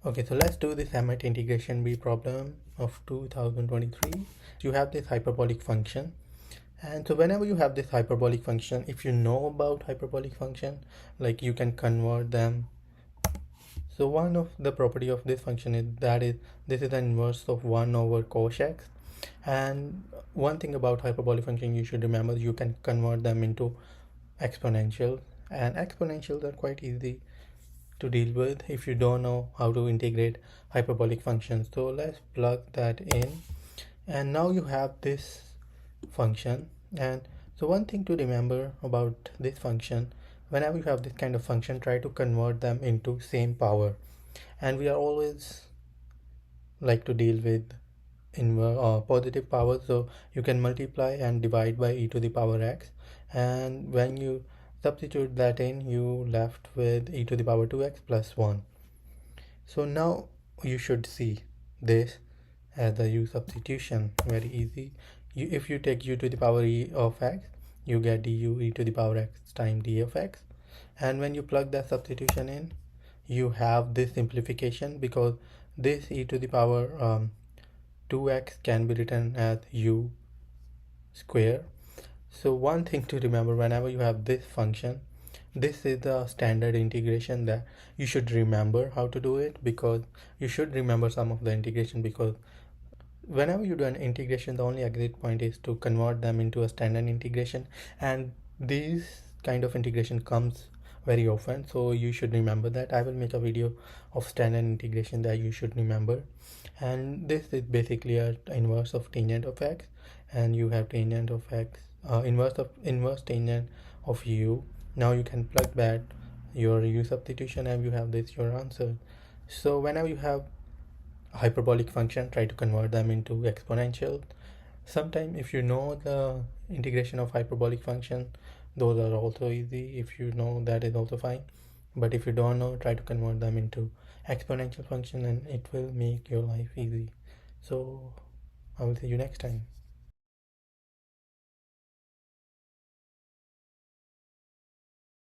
Okay, so let's do this MIT integration B problem of 2023. You have this hyperbolic function, and so whenever you have this hyperbolic function, if you know about hyperbolic function, like you can convert them. So one of the property of this function is this is the inverse of 1 over cos x. And one thing about hyperbolic function you should remember, you can convert them into exponentials, and exponentials are quite easy to deal with if you don't know how to integrate hyperbolic functions. So let's plug that in, and now you have this function. And so one thing to remember about this function, whenever you have this kind of function, try to convert them into same power. And we are always like to deal with in positive power, so you can multiply and divide by e to the power x, and when you substitute that in, you left with e to the power 2x plus 1. So now you should see this as a u substitution. Very easy. If you take u to the power e of x, you get du e to the power x times d of x, and when you plug that substitution in, you have this simplification, because this e to the power 2x can be written as u square. So one thing to remember, whenever you have this function, this is the standard integration that you should remember how to do it, because you should remember some of the integration, because whenever you do an integration, the only exit point is to convert them into a standard integration, and this kind of integration comes very often, so you should remember that. I will make a video of standard integration that you should remember. And this is basically a inverse of tangent of x, and you have tangent of x, inverse tangent of u. Now you can plug that your u substitution, and you have this your answer. So whenever you have hyperbolic function, try to convert them into exponential. Sometimes if you know the integration of hyperbolic function, those are also easy. If you know, that is also fine, but if you don't know, try to convert them into exponential function, and it will make your life easy. So I will see you next time.